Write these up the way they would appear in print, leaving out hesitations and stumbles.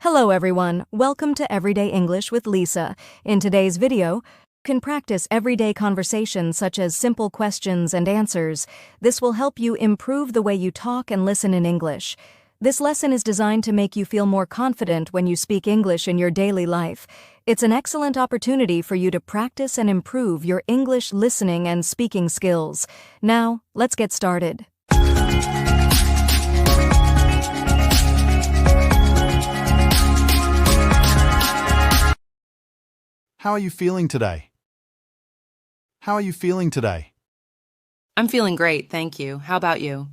Hello everyone, welcome to Everyday English with Lisa. In today's video, you can practice everyday conversations such as simple questions and answers. This will help you improve the way you talk and listen in English. This lesson is designed to make you feel more confident when you speak English in your daily life. It's an excellent opportunity for you to practice and improve your English listening and speaking skills. Now, let's get started. How are you feeling today? How are you feeling today? I'm feeling great, thank you. How about you?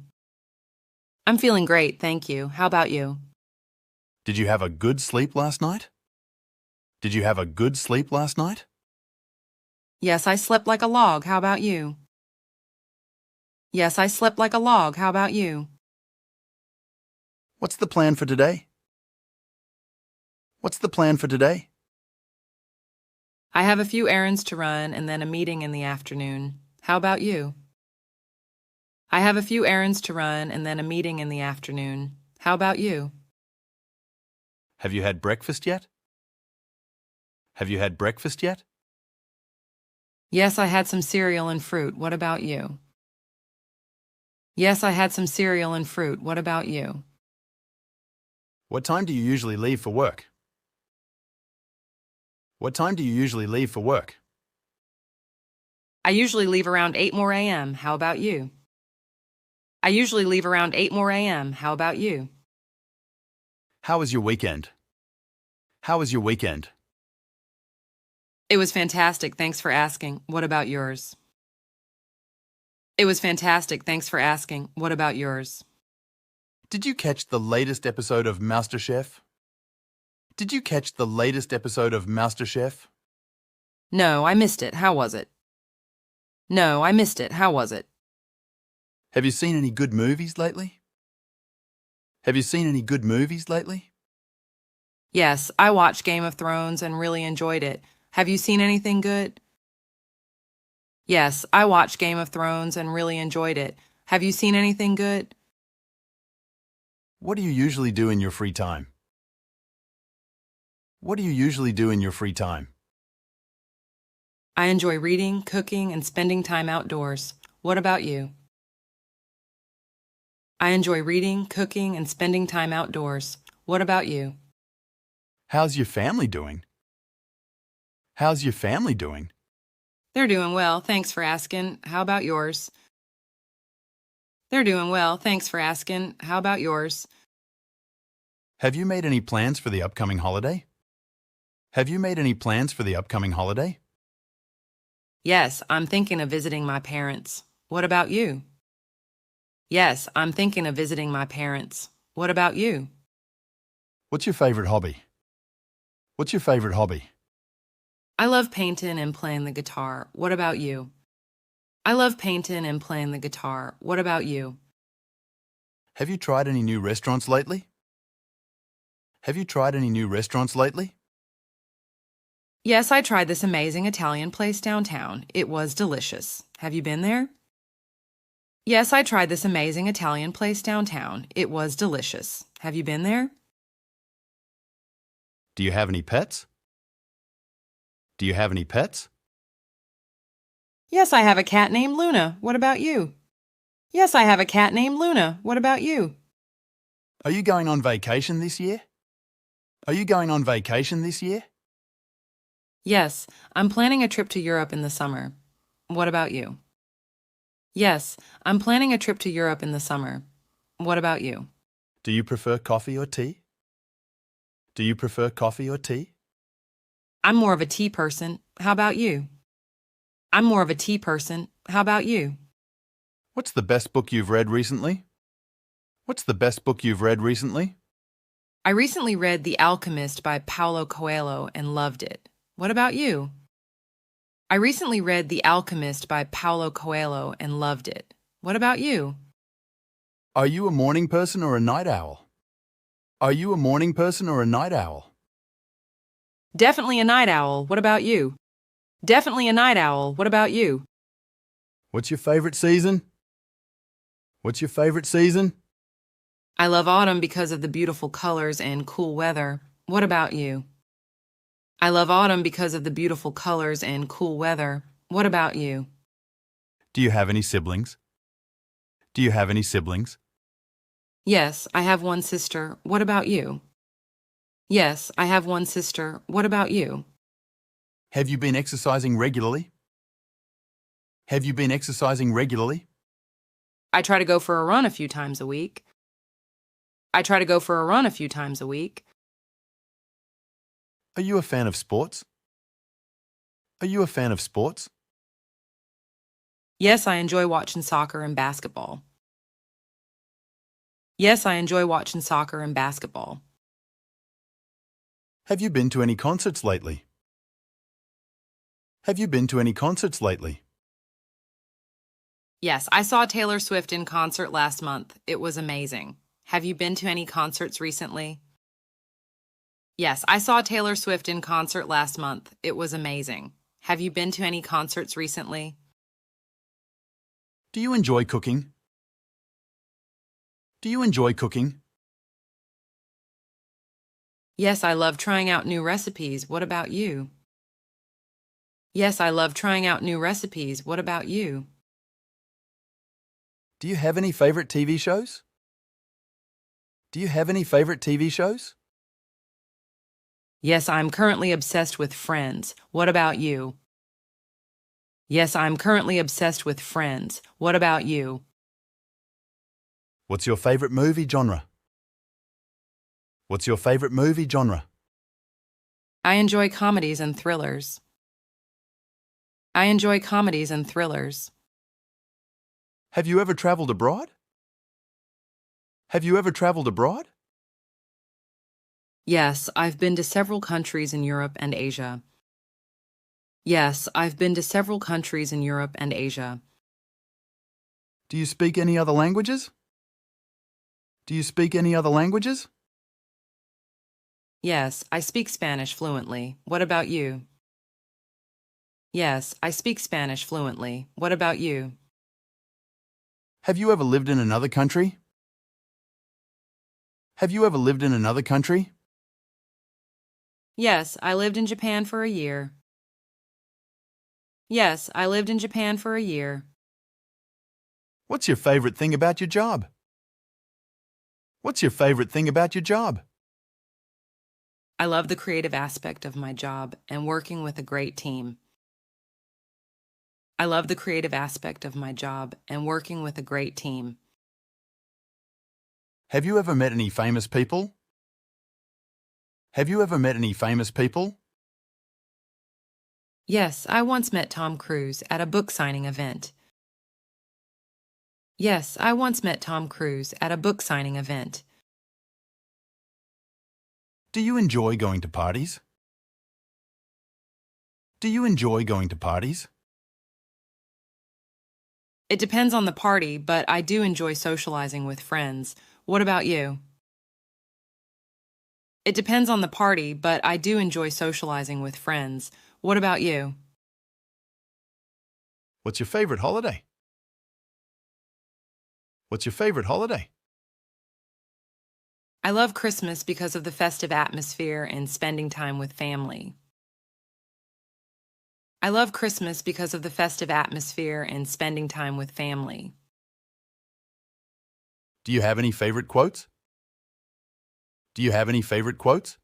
I'm feeling great, thank you. How about you? Did you have a good sleep last night? Did you have a good sleep last night? Yes, I slept like a log. How about you? Yes, I slept like a log. How about you? What's the plan for today? What's the plan for today? I have a few errands to run and then a meeting in the afternoon. How about you? I have a few errands to run and then a meeting in the afternoon. How about you? Have you had breakfast yet? Have you had breakfast yet? Yes, I had some cereal and fruit. What about you? Yes, I had some cereal and fruit. What about you? What time do you usually leave for work? What time do you usually leave for work? I usually leave around 8 more a.m. How about you? I usually leave around 8 more a.m. How about you? How was your weekend? How was your weekend? It was fantastic, thanks for asking. What about yours? It was fantastic, thanks for asking. What about yours? Did you catch the latest episode of MasterChef? Did you catch the latest episode of MasterChef? No, I missed it. How was it? No, I missed it. How was it? Have you seen any good movies lately? Have you seen any good movies lately? Yes, I watched Game of Thrones and really enjoyed it. Have you seen anything good? Yes, I watched Game of Thrones and really enjoyed it. Have you seen anything good? What do you usually do in your free time? What do you usually do in your free time? I enjoy reading, cooking, and spending time outdoors. What about you? I enjoy reading, cooking, and spending time outdoors. What about you? How's your family doing? How's your family doing? They're doing well, thanks for asking. How about yours? They're doing well, thanks for asking. How about yours? Have you made any plans for the upcoming holiday? Have you made any plans for the upcoming holiday? Yes, I'm thinking of visiting my parents. What about you? Yes, I'm thinking of visiting my parents. What about you? What's your favorite hobby? What's your favorite hobby? I love painting and playing the guitar. What about you? I love painting and playing the guitar. What about you? Have you tried any new restaurants lately? Have you tried any new restaurants lately? Yes, I tried this amazing Italian place downtown. It was delicious. Have you been there? Yes, I tried this amazing Italian place downtown. It was delicious. Have you been there? Do you have any pets? Do you have any pets? Yes, I have a cat named Luna. What about you? Yes, I have a cat named Luna. What about you? Are you going on vacation this year? Are you going on vacation this year? Yes, I'm planning a trip to Europe in the summer. What about you? Yes, I'm planning a trip to Europe in the summer. What about you? Do you prefer coffee or tea? Do you prefer coffee or tea? I'm more of a tea person. How about you? I'm more of a tea person. How about you? What's the best book you've read recently? What's the best book you've read recently? I recently read The Alchemist by Paulo Coelho and loved it. What about you? I recently read The Alchemist by Paulo Coelho and loved it. What about you? Are you a morning person or a night owl? Are you a morning person or a night owl? Definitely a night owl. What about you? Definitely a night owl. What about you? What's your favorite season? What's your favorite season? I love autumn because of the beautiful colors and cool weather. What about you? I love autumn because of the beautiful colors and cool weather. What about you? Do you have any siblings? Do you have any siblings? Yes, I have one sister. What about you? Yes, I have one sister. What about you? Have you been exercising regularly? Have you been exercising regularly? I try to go for a run a few times a week. I try to go for a run a few times a week. Are you a fan of sports? Are you a fan of sports? Yes, I enjoy watching soccer and basketball. Yes, I enjoy watching soccer and basketball. Have you been to any concerts lately? Have you been to any concerts lately? Yes, I saw Taylor Swift in concert last month. It was amazing. Have you been to any concerts recently? Yes, I saw Taylor Swift in concert last month. It was amazing. Have you been to any concerts recently? Do you enjoy cooking? Do you enjoy cooking? Yes, I love trying out new recipes. What about you? Yes, I love trying out new recipes. What about you? Do you have any favorite TV shows? Do you have any favorite TV shows? Yes, I'm currently obsessed with Friends. What about you? Yes, I'm currently obsessed with Friends. What about you? What's your favorite movie genre? What's your favorite movie genre? I enjoy comedies and thrillers. I enjoy comedies and thrillers. Have you ever traveled abroad? Have you ever traveled abroad? Yes, I've been to several countries in Europe and Asia. Yes, I've been to several countries in Europe and Asia. Do you speak any other languages? Do you speak any other languages? Yes, I speak Spanish fluently. What about you? Yes, I speak Spanish fluently. What about you? Have you ever lived in another country? Have you ever lived in another country? Yes, I lived in Japan for a year. Yes, I lived in Japan for a year. What's your favorite thing about your job? What's your favorite thing about your job? I love the creative aspect of my job and working with a great team. I love the creative aspect of my job and working with a great team. Have you ever met any famous people? Have you ever met any famous people? Yes, I once met Tom Cruise at a book signing event. Yes, I once met Tom Cruise at a book signing event. Do you enjoy going to parties? Do you enjoy going to parties? It depends on the party, but I do enjoy socializing with friends. What about you? It depends on the party, but I do enjoy socializing with friends. What about you? What's your favorite holiday? What's your favorite holiday? I love Christmas because of the festive atmosphere and spending time with family. I love Christmas because of the festive atmosphere and spending time with family. Do you have any favorite quotes? Do you have any favorite quotes?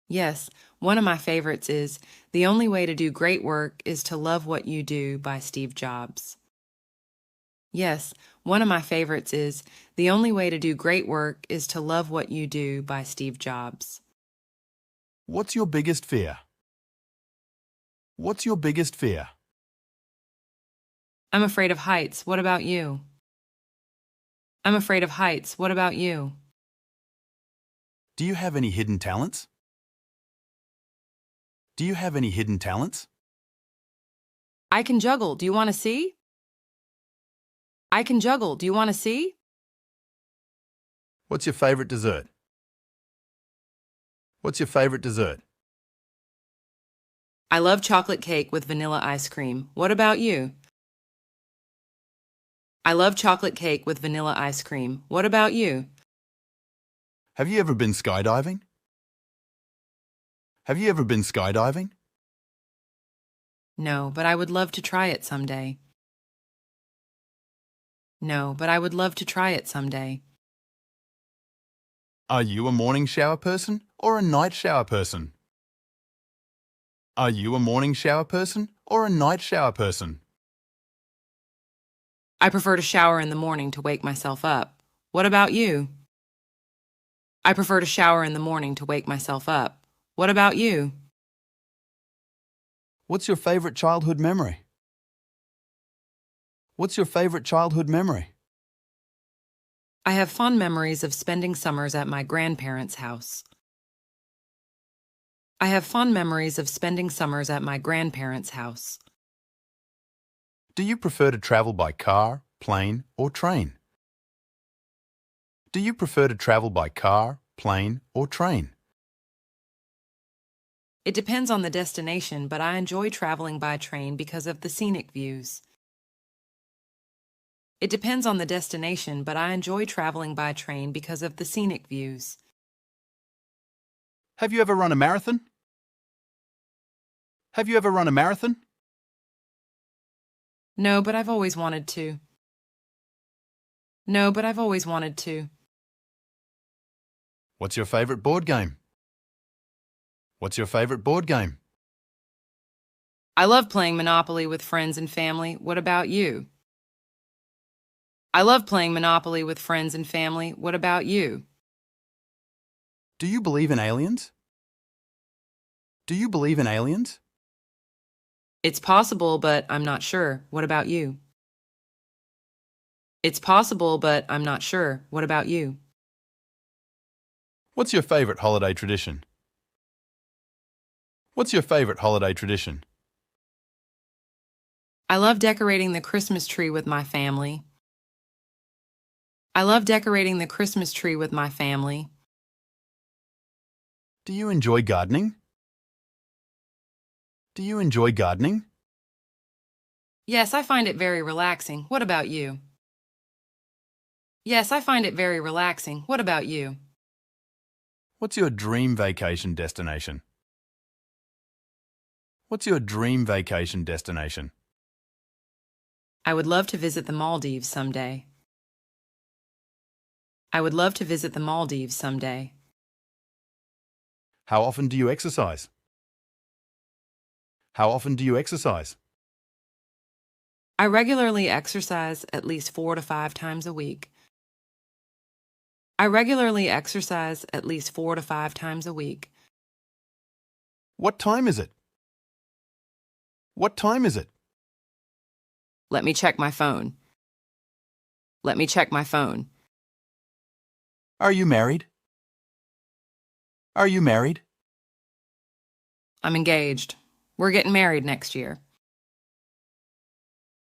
Yes, one of my favorites is, "The only way to do great work is to love what you do" by Steve Jobs. Yes, one of my favorites is, "The only way to do great work is to love what you do" by Steve Jobs. What's your biggest fear? What's your biggest fear? I'm afraid of heights. What about you? I'm afraid of heights. What about you? Do you have any hidden talents? Do you have any hidden talents? I can juggle. Do you want to see? I can juggle. Do you want to see? What's your favorite dessert? What's your favorite dessert? I love chocolate cake with vanilla ice cream. What about you? I love chocolate cake with vanilla ice cream. What about you? Have you ever been skydiving? Have you ever been skydiving? No, but I would love to try it someday. No, but I would love to try it someday. Are you a morning shower person or a night shower person? Are you a morning shower person or a night shower person? I prefer to shower in the morning to wake myself up. What about you? I prefer to shower in the morning to wake myself up. What about you? What's your favorite childhood memory? What's your favorite childhood memory? I have fond memories of spending summers at my grandparents' house. I have fond memories of spending summers at my grandparents' house. Do you prefer to travel by car, plane, or train? Do you prefer to travel by car, plane, or train? It depends on the destination, but I enjoy traveling by train because of the scenic views. It depends on the destination, but I enjoy traveling by train because of the scenic views. Have you ever run a marathon? Have you ever run a marathon? No, but I've always wanted to. No, but I've always wanted to. What's your favorite board game? What's your favorite board game? I love playing Monopoly with friends and family. What about you? I love playing Monopoly with friends and family. What about you? Do you believe in aliens? Do you believe in aliens? It's possible, but I'm not sure. What about you? It's possible, but I'm not sure. What about you? What's your favorite holiday tradition? What's your favorite holiday tradition? I love decorating the Christmas tree with my family. I love decorating the Christmas tree with my family. Do you enjoy gardening? Do you enjoy gardening? Yes, I find it very relaxing. What about you? Yes, I find it very relaxing. What about you? What's your dream vacation destination? What's your dream vacation destination? I would love to visit the Maldives someday. I would love to visit the Maldives someday. How often do you exercise? How often do you exercise? I regularly exercise at least 4 to 5 times a week. I regularly exercise at least 4 to 5 times a week. What time is it? What time is it? Let me check my phone. Let me check my phone. Are you married? Are you married? I'm engaged. We're getting married next year.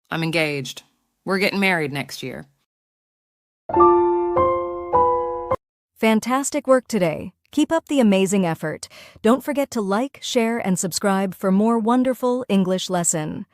I'm engaged. We're getting married next year. Fantastic work today. Keep up the amazing effort. Don't forget to like, share, and subscribe for more wonderful English lesson.